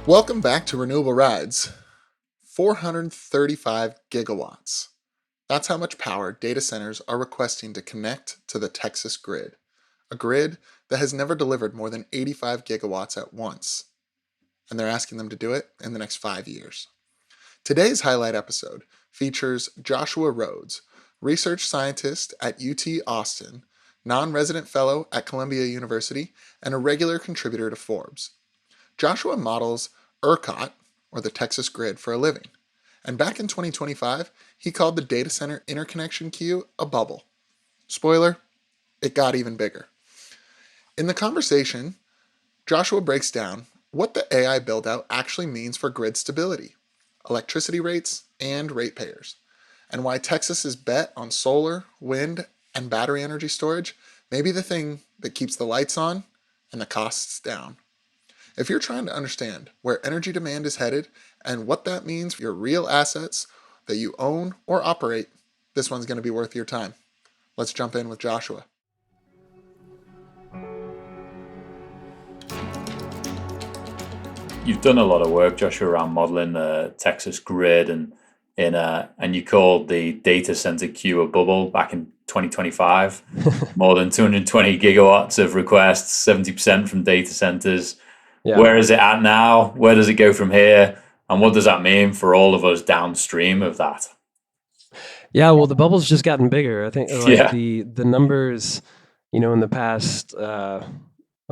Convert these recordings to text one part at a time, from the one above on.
Welcome back to Renewable Rides. 435 gigawatts. That's how much power data centers are requesting to connect to the Texas grid, a grid that has never delivered more than 85 gigawatts at once, and they're asking them to do it in the next 5 years. Today's highlight episode features Joshua Rhodes, research scientist at UT Austin, non-resident fellow at Columbia University, and a regular contributor to Forbes. Joshua models ERCOT, or the Texas grid, for a living. And back in 2025, he called the data center interconnection queue a bubble. Spoiler, it got even bigger. In the conversation, Joshua breaks down what the AI build-out actually means for grid stability, electricity rates, and ratepayers, and why Texas's bet on solar, wind, and battery energy storage may be the thing that keeps the lights on and the costs down. If you're trying to understand where energy demand is headed and what that means for your real assets that you own or operate, this one's going to be worth your time. Let's jump in with Joshua. You've done a lot of work, Joshua, around modeling the Texas grid, and you called the data center queue a bubble back in 2025. More than 220 gigawatts of requests, 70% from data centers. Yeah. Where is it at now? Where does it go from here? And what does that mean for all of us downstream of that? Yeah, well, the bubble's just gotten bigger. I think the numbers, in the past a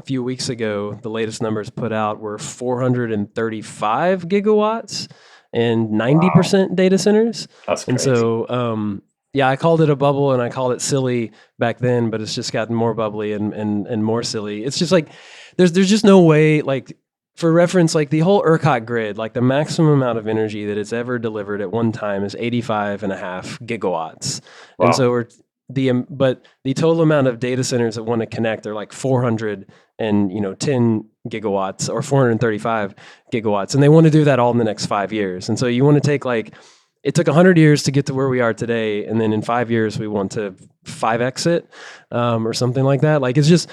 few weeks ago, the latest numbers put out were 435 gigawatts and 90% data centers. That's crazy. And so, I called it a bubble and I called it silly back then, but it's just gotten more bubbly and more silly. It's just like, there's just no way, like, for reference, like the whole ERCOT grid, like the maximum amount of energy that it's ever delivered at one time is 85.5 gigawatts. Wow. And so but the total amount of data centers that want to connect are like 410 gigawatts or 435 gigawatts. And they want to do that all in the next 5 years. And so you want to take it took 100 years to get to where we are today. And then in 5 years, we want to 5X it or something like that. Like, it's just,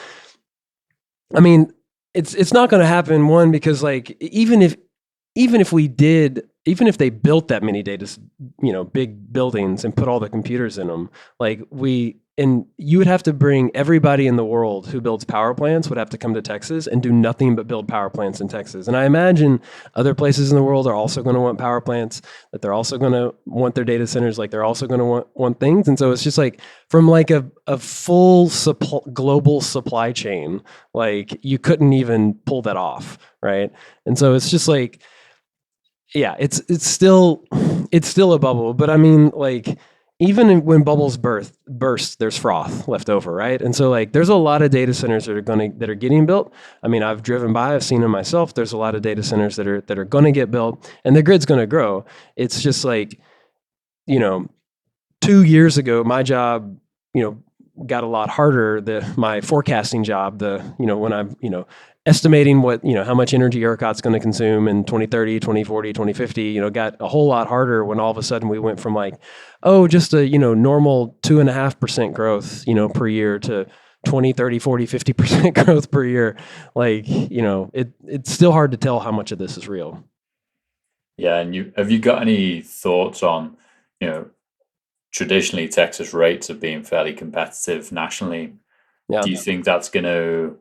I mean, it's not going to happen. One, because like even if they built that many big buildings and put all the computers in them, you would have to bring everybody in the world who builds power plants would have to come to Texas and do nothing but build power plants in Texas. And I imagine other places in the world are also going to want power plants, that they're also going to want their data centers, like they're also going to want things. And so it's just like from like a full global supply chain, like you couldn't even pull that off, right? And so it's just like, yeah, it's still a bubble, but I mean, like, even when bubbles burst, there's froth left over, right? And so like, there's a lot of data centers that are getting built. I mean, I've driven by, I've seen them myself. There's a lot of data centers that are going to get built, and the grid's going to grow. It's just like, 2 years ago, my job, got a lot harder. My forecasting job, when I'm, estimating what, how much energy ERCOT's going to consume in 2030, 2040, 2050, got a whole lot harder when all of a sudden we went from just a, normal 2.5% growth, per year to 20, 30, 40, 50% growth per year. Like, it's still hard to tell how much of this is real. Yeah. And have you got any thoughts on, traditionally Texas rates have been fairly competitive nationally. Yeah. Do you think that's going to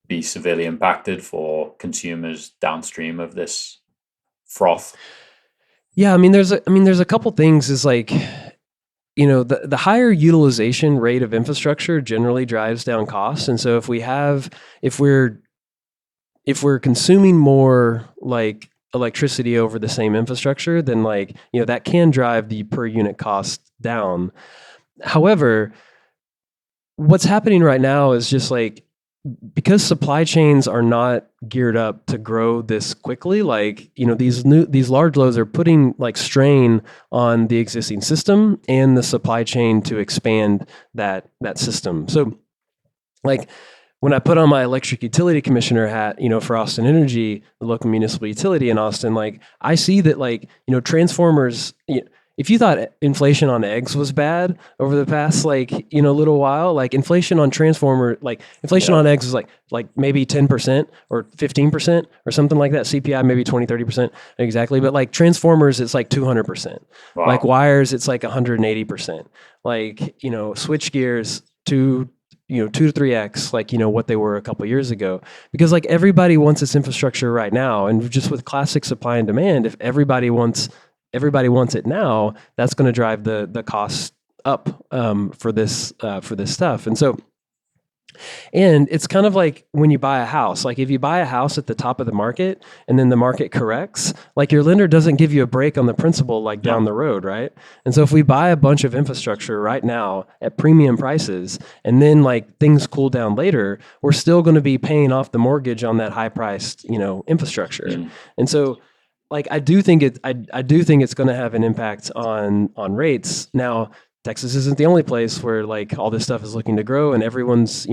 be severely impacted for consumers downstream of this froth? Yeah, I mean, there's a couple things. Is like, the higher utilization rate of infrastructure generally drives down costs, and so if we're consuming more like electricity over the same infrastructure, then that can drive the per unit cost down. However, what's happening right now is just like, because supply chains are not geared up to grow this quickly, these large loads are putting strain on the existing system and the supply chain to expand that system. So when I put on my electric utility commissioner hat, for Austin Energy, the local municipal utility in Austin, I see that transformers, if you thought inflation on eggs was bad over the past little while, like inflation on inflation on eggs is like maybe 10% or 15% or something like that. CPI maybe 20-30% exactly, but like transformers it's like 200%. Wow. Like wires it's like 180%. Like switch gears to 2 to 3x like what they were a couple years ago, because like everybody wants this infrastructure right now, and just with classic supply and demand, if everybody wants it now, that's going to drive the cost up for this stuff. And it's kind of like when you buy a house. Like if you buy a house at the top of the market and then the market corrects, like your lender doesn't give you a break on the principal like down the road, right? And so if we buy a bunch of infrastructure right now at premium prices and then like things cool down later, we're still going to be paying off the mortgage on that high priced, infrastructure. Mm. And so like I do think it's going to have an impact on rates. Now, Texas isn't the only place where like all this stuff is looking to grow, and everyone's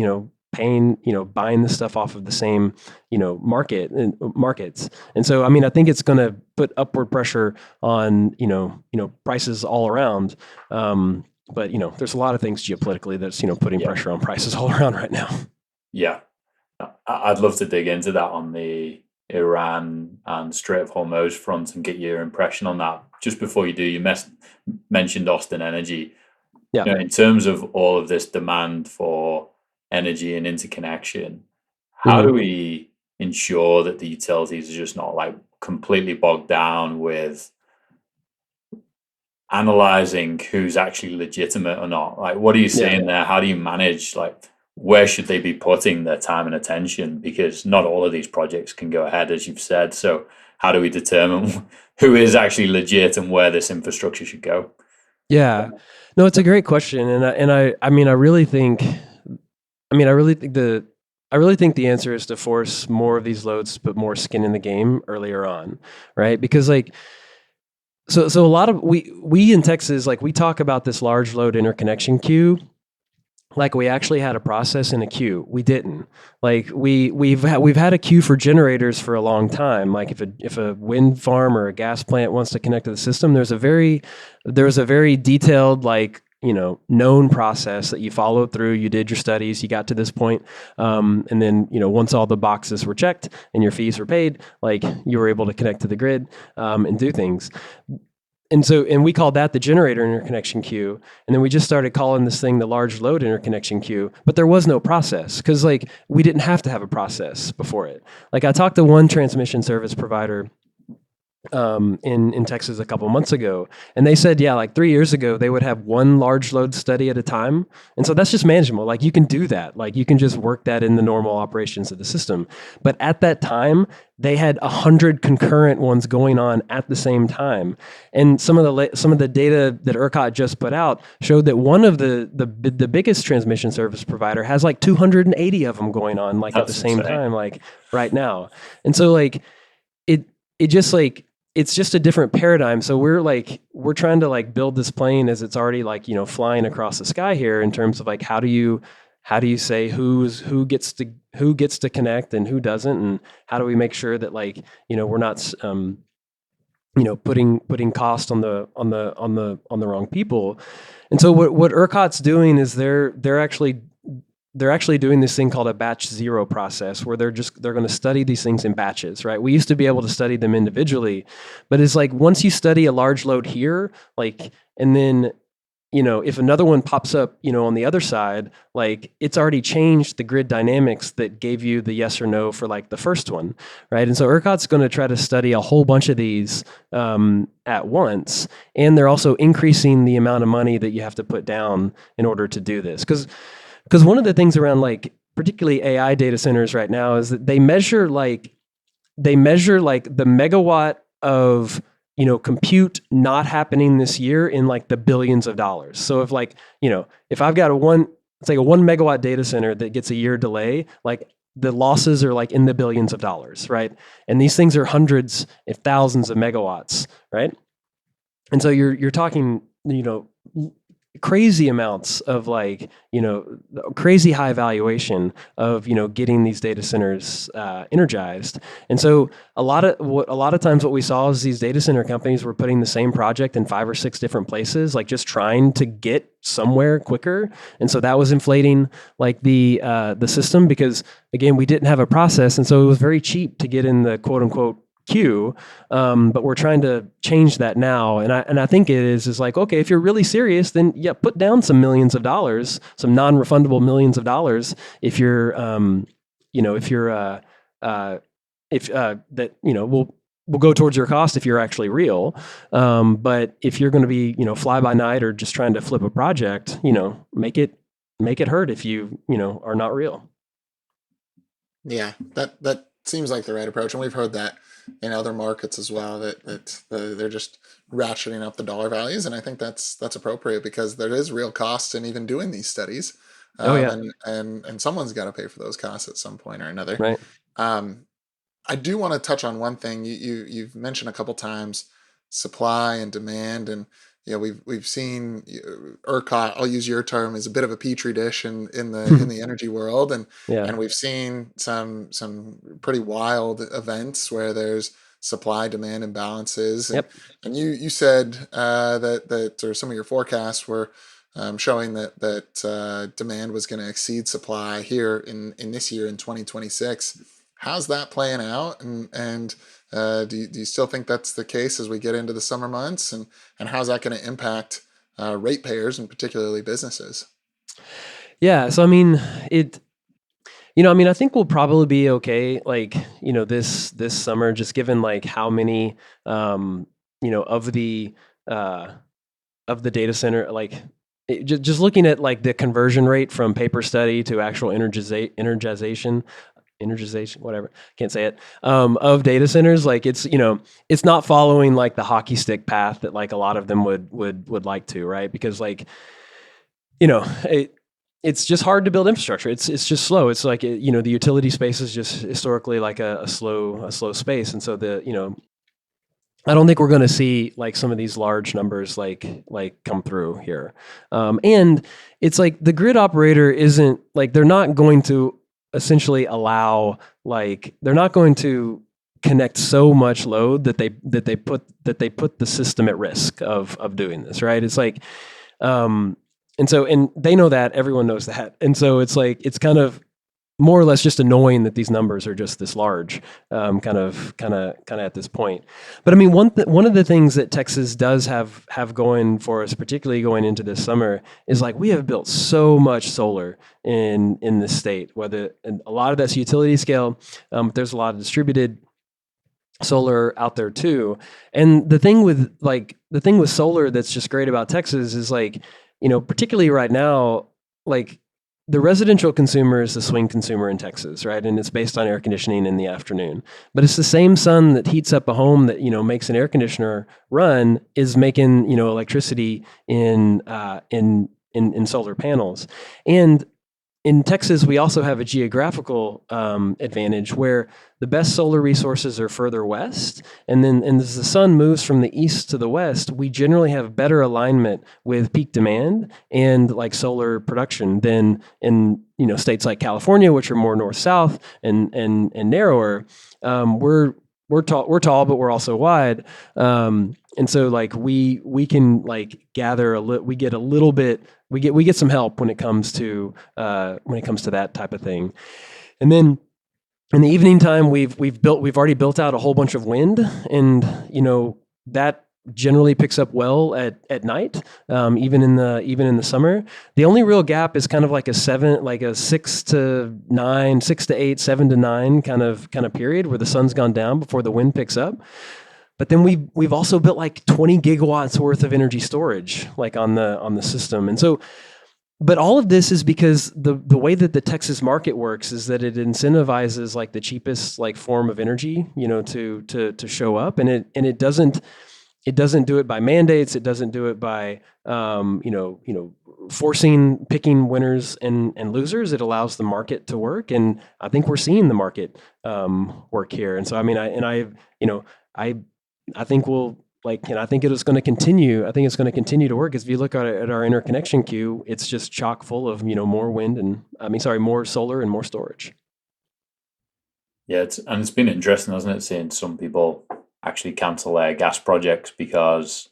paying buying this stuff off of the same markets. And so I mean I think it's going to put upward pressure on prices all around. But there's a lot of things geopolitically that's putting pressure on prices all around right now. Yeah, I'd love to dig into that on the Iran and Strait of Hormuz front and get your impression on that. Just before you do, you mentioned Austin Energy. Yeah. In terms of all of this demand for energy and interconnection, how do we ensure that the utilities are just not like completely bogged down with analyzing who's actually legitimate or not? Like, what are you saying there? How do you manage, like, where should they be putting their time and attention? Because not all of these projects can go ahead, as you've said. So how do we determine who is actually legit and where this infrastructure should go? Yeah, no, it's a great question. And I really think the answer is to force more of these loads to put more skin in the game earlier on, right? Because like, so a lot of we in Texas, like we talk about this large load interconnection queue, like we actually had a process in a queue. We didn't. Like we've had a queue for generators for a long time. Like if a wind farm or a gas plant wants to connect to the system, there's a very detailed known process that you followed through. You did your studies, you got to this point, and then once all the boxes were checked and your fees were paid, like you were able to connect to the grid and do things. And we called that the generator interconnection queue. And then we just started calling this thing the large load interconnection queue. But there was no process because like we didn't have to have a process before it. Like I talked to one transmission service provider in Texas a couple months ago, and they said, like 3 years ago, they would have one large load study at a time. And so that's just manageable. Like you can do that. Like you can just work that in the normal operations of the system. But at that time, they had 100 concurrent ones going on at the same time. And some of the data that ERCOT just put out showed that one of the biggest transmission service provider has like 280 of them going on like That's at the same insane. time, like right now. And so like it just like it's just a different paradigm. So we're trying to like build this plane as it's already like flying across the sky here in terms of like how do you say who gets to connect and who doesn't, and how do we make sure that like we're not putting cost on the wrong people. And so what ERCOT's doing is they're actually doing this thing called a batch zero process, where they're going to study these things in batches, right? We used to be able to study them individually, but it's like once you study a large load here, like, and then if another one pops up, on the other side, like it's already changed the grid dynamics that gave you the yes or no for like the first one, right? And so ERCOT's going to try to study a whole bunch of these at once, and they're also increasing the amount of money that you have to put down in order to do this, because one of the things around like particularly AI data centers right now is that they measure like the megawatt of compute not happening this year in like the billions of dollars. So if like, if I've got a 1 megawatt data center that gets a year delay, like the losses are like in the billions of dollars, right? And these things are hundreds, if thousands of megawatts, right? And so you're talking, crazy amounts of crazy high valuation of getting these data centers energized. And so a lot of times what we saw is these data center companies were putting the same project in 5 or 6 different places, like just trying to get somewhere quicker. And so that was inflating like the system, because again, we didn't have a process, and so it was very cheap to get in the quote unquote queue. But we're trying to change that now. And I think it is like, okay, if you're really serious, then yeah, put down some millions of dollars, some non-refundable millions of dollars. If you're, we'll go towards your cost if you're actually real. But if you're going to be, fly by night or just trying to flip a project, make it hurt if you are not real. Yeah, that seems like the right approach, and we've heard that in other markets as well, that they're just ratcheting up the dollar values, and I think that's appropriate, because there is real cost in even doing these studies, Oh yeah, and someone's got to pay for those costs at some point or another. right. I do want to touch on one thing you've mentioned a couple times: supply and demand, and we've seen ERCOT. I'll use your term, as a bit of a petri dish in the energy world, and Yeah. we've seen some pretty wild events where there's supply demand imbalances, and Yep. you said that or some of your forecasts were showing that demand was going to exceed supply here in this year in 2026. How's that playing out, and do you still think that's the case as we get into the summer months, and how's that going to impact ratepayers and particularly businesses? Yeah. So I mean, I think we'll probably be okay. Like, this summer, just given like how many, of the data center, like just looking at like the conversion rate from paper study to actual energization, whatever, can't say it, of data centers, like it's not following like the hockey stick path that like a lot of them would like to, right? Because like, it's just hard to build infrastructure. It's just slow. It's like, the utility space is just historically like a slow space. And so I don't think we're going to see like some of these large numbers like come through here. And it's like the grid operator isn't like, they're not going to essentially allow, like, they're not going to connect so much load that they put the system at risk of doing this, right? It's like, and they know that, everyone knows that. And so it's like, it's kind of more or less just annoying that these numbers are just this large, kind of at this point. But I mean, one of the things that Texas does have going for us, particularly going into this summer, is like we have built so much solar in this state. And a lot of that's utility scale, there's a lot of distributed solar out there too. And the thing with solar that's just great about Texas is like, particularly right now, like, the residential consumer is the swing consumer in Texas, right? And it's based on air conditioning in the afternoon. But it's the same sun that heats up a home that, makes an air conditioner run, is making, electricity in solar panels. And in Texas, we also have a geographical advantage where the best solar resources are further west. And as the sun moves from the east to the west, we generally have better alignment with peak demand and like solar production than in states like California, which are more north-south and narrower. We're tall, but we're also wide. And so like we can like gather we get a little bit, we get some help when it comes to that type of thing. And then in the evening time, we've already built out a whole bunch of wind, and that generally picks up well at night, even in the summer. The only real gap is kind of like a 6 to 9, 6 to 8, 7 to 9 kind of period where the sun's gone down before the wind picks up. But then we've also built like 20 gigawatts worth of energy storage like on the system. And so, but all of this is because the way that the Texas market works is that it incentivizes like the cheapest like form of energy, to show up, and it doesn't do it by mandates. It doesn't do it by picking winners and losers. It allows the market to work, and I think we're seeing the market work here. And so I mean, I think we'll like, I think it is going to continue. I think it's going to continue to work. If you look at our interconnection queue, it's just chock full of, more wind and more solar and more storage. Yeah, it's been interesting, hasn't it, seeing some people actually cancel their gas projects because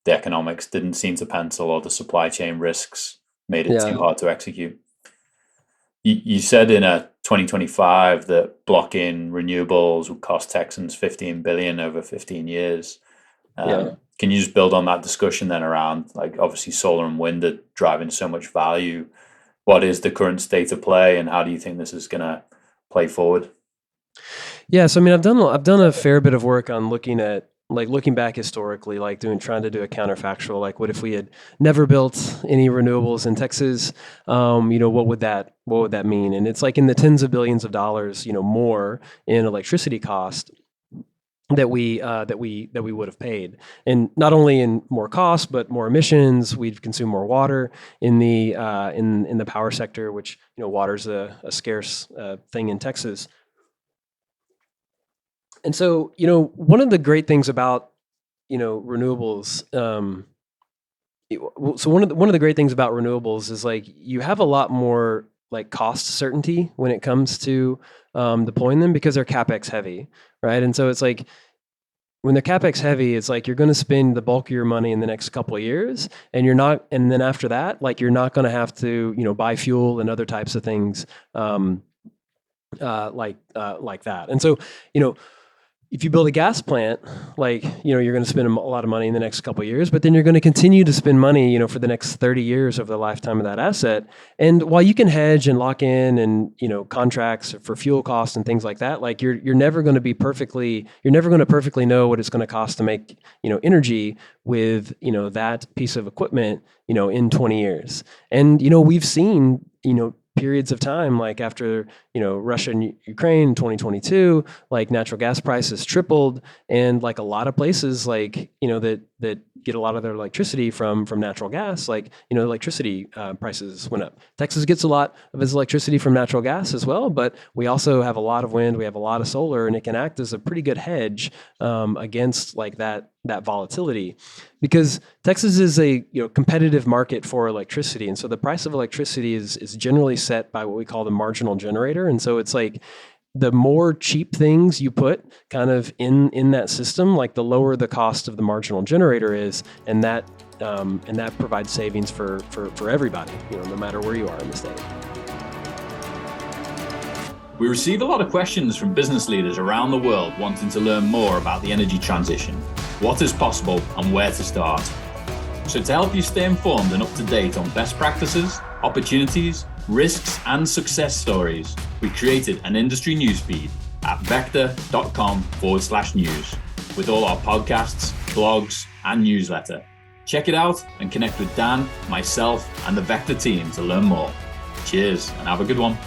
the economics didn't seem to pencil or the supply chain risks made it too hard to execute. You said in 2025 that blocking renewables would cost Texans $15 billion over 15 years. Can you just build on that discussion then around, like, obviously solar and wind are driving so much value. What is the current state of play, and how do you think this is going to play forward? Yeah, so I've done a fair bit of work on looking back historically, like trying to do a counterfactual, like what if we had never built any renewables in Texas? What would that mean? And it's like in the tens of billions of dollars, more in electricity cost that we would have paid, and not only in more costs but more emissions. We'd consume more water in the power sector, which water's a scarce thing in Texas. And so, one of the great things about, renewables, one of the great things about renewables is, like, you have a lot more, like, cost certainty when it comes to deploying them, because they're CapEx heavy, right? And so it's like, when they're CapEx heavy, it's like you're going to spend the bulk of your money in the next couple of years, and then after that, like, you're not going to have to, buy fuel and other types of things like that. And so, if you build a gas plant, like, you're going to spend a lot of money in the next couple of years, but then you're going to continue to spend money, for the next 30 years over the lifetime of that asset. And while you can hedge and lock in and, contracts for fuel costs and things like that, like, you're never going to perfectly know what it's going to cost to make, energy with, that piece of equipment, in 20 years. And, we've seen, periods of time, like after, Russia and Ukraine in 2022, like, natural gas prices tripled, and, like, a lot of places, like, that get a lot of their electricity from natural gas, like, electricity prices went up. Texas gets a lot of its electricity from natural gas as well, but we also have a lot of wind, we have a lot of solar, and it can act as a pretty good hedge against, like, that volatility, because Texas is a competitive market for electricity, and so the price of electricity is generally set by what we call the marginal generator. And so it's like, the more cheap things you put kind of in that system, like, the lower the cost of the marginal generator is, and that provides savings for everybody, no matter where you are in the state. We receive a lot of questions from business leaders around the world wanting to learn more about the energy transition, what is possible, and where to start. So to help you stay informed and up to date on best practices, opportunities, risks, and success stories, we created an industry newsfeed at VECKTA.com/news with all our podcasts, blogs, and newsletter. Check it out and connect with Dan, myself, and the VECKTA team to learn more. Cheers and have a good one.